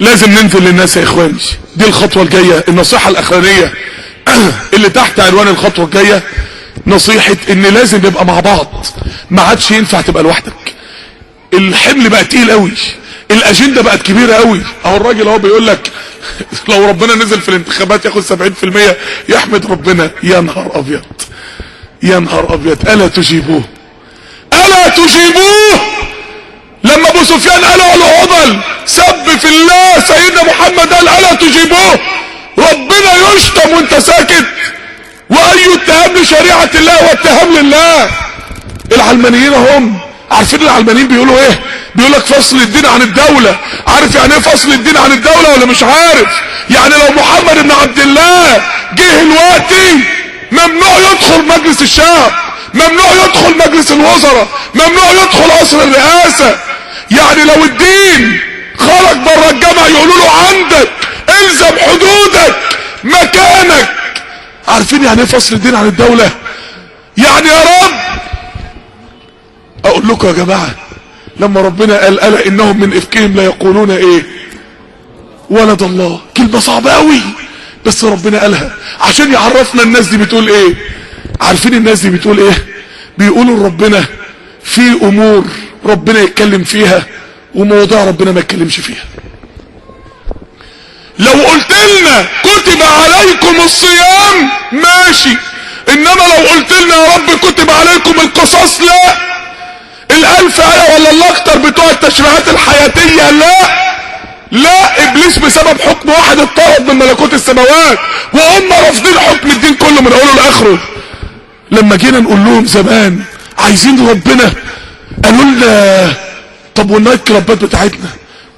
لازم ننزل للناس يا اخواني. دي الخطوة الجاية، النصيحة الاخرانية اللي تحت عنوان الخطوة الجاية، نصيحة ان لازم نبقى مع بعض، ما عادش ينفع تبقى لوحدك. الحمل بقى تقيل قوي، الاجندة بقت كبيرة قوي. اهو الراجل اهو بيقول لك لو ربنا نزل في الانتخابات ياخد 70% يحمد ربنا. يا نهار ابيض، يا نهار ابيض. الا تجيبوه، الا تجيبوه. لما ابو سفيان قال له هبل سب في الله سيدنا محمد قال الا تجيبوه. ربنا يشتم وانت ساكت؟ واي اتهام لشريعة الله واتهام لله. العلمانيين هم عارفين العلمانيين بيقولوا ايه؟ بيقول لك فصل الدين عن الدولة. عارف يعني ايه فصل الدين عن الدولة ولا مش عارف؟ يعني لو محمد بن عبد الله جه دلوقتي ممنوع يدخل مجلس الشعب، ممنوع يدخل مجلس الوزراء، ممنوع يدخل قصر الرئاسة. يعني لو الدين خرج بره الجامعة يقولوا له عندك الزم حدودك مكانك. عارفين يعني ايه فصل الدين عن الدولة؟ يعني يا رب اقول لكم يا جماعة، لما ربنا قال الا انهم من افكهم لا يقولون ايه؟ ولد الله. كلمة صعبة قوي بس ربنا قالها عشان يعرفنا الناس دي بتقول ايه. عارفين الناس دي بتقول ايه؟ بيقولوا ربنا في امور ربنا يتكلم فيها ومواضيع ربنا ما يتكلمش فيها. لو قلت لنا كتب عليكم الصيام ماشي، انما لو قلت لنا يا رب كتب عليكم القصاص لا. 1000 آية ولا الاكتر بتوع التشريعات الحياتية لا. لا، ابليس بسبب حكم واحد اتطرد من ملكوت السماوات وهم رافضين حكم الدين كله من اوله لاخره. لما جينا نقول لهم زمان عايزين ربنا قالوا لنا طب والنايت كلابات بتاعتنا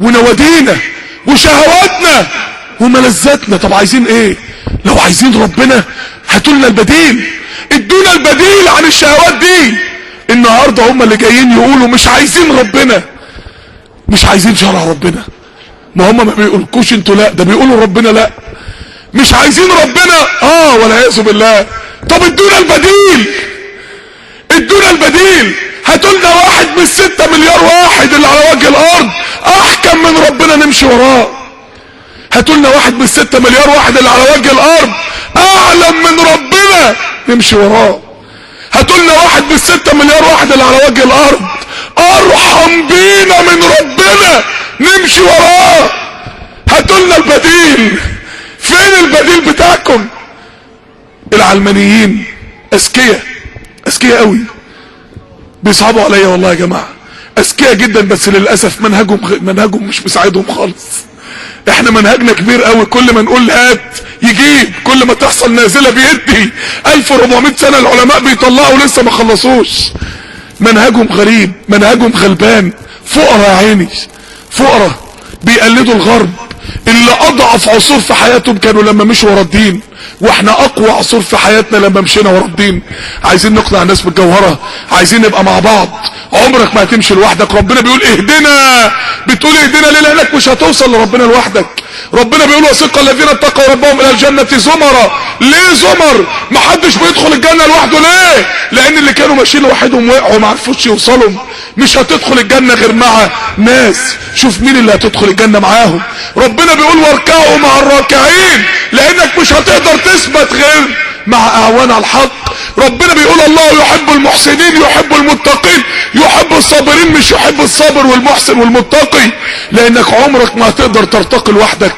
ونوادينا وشهواتنا وملذاتنا، طب عايزين ايه؟ لو عايزين ربنا هاتوا لنا البديل، ادونا البديل عن الشهوات دي. النهارده هم اللي جايين يقولوا مش عايزين ربنا، مش عايزين شرع ربنا. ما هم ما بيقولكوش انتوا لا، ده بيقولوا ربنا لا. مش عايزين ربنا والعياذ بالله. طب ادونا البديل، ادونا البديل. هاتوا لنا واحد من 6 مليار واحد اللي على وجه الارض احكم من ربنا نمشي وراه. هاتوا لنا واحد من 6 مليار واحد اللي على وجه الارض اعلم من ربنا نمشي وراه. هاتوا لنا واحد من 6 مليار واحد اللي على وجه الارض ارحم بينا من ربنا نمشي وراه. هاتوا لنا البديل. فين البديل بتاعكم؟ العلمانيين اذكياء، اذكياء قوي، بيصعبوا عليا والله يا جماعه، اذكياء جدا، بس للاسف منهجهم مش مساعدهم خالص. احنا منهجنا كبير قوي، كل ما نقول هات يجيب، كل ما تحصل نازله بيدي. 1400 سنه العلماء بيطلعوا لسه ما خلصوش. منهجهم غريب، منهجهم غلبان، فقراء يا عيني، فقراء بيقلدوا الغرب اللي اضعف عصور في حياتهم كانوا لما مشوا ورا الدين، واحنا اقوى عصور في حياتنا لما مشينا ورا الدين. عايزين نقنع الناس بالجوهرة، عايزين نبقى مع بعض. عمرك ما هتمشي لوحدك. ربنا بيقول اهدنا، بتقول اهدنا ليه؟ لانك مش هتوصل لربنا لوحدك. ربنا بيقول وسيق الذين اتقوا ربهم الى الجنة زمرا. ليه زمر؟ محدش بيدخل الجنة لوحده. ليه؟ لان اللي كانوا ماشيين لوحدهم وقعوا ما عرفوش يوصلوا. مش هتدخل الجنة غير مع ناس. شوف مين اللي هتدخل الجنة معاهم. ربنا بيقول واركعوا مع الراكعين، لانك مش هتقدر تثبت غير مع اعوان على الحق. ربنا بيقول الله يحب المحسنين يحب المتقين يحب الصابرين، مش يحب الصابر والمحسن والمتقي، لانك عمرك ما هتقدر ترتقي لوحدك.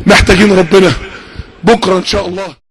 محتاجين ربنا. بكرة ان شاء الله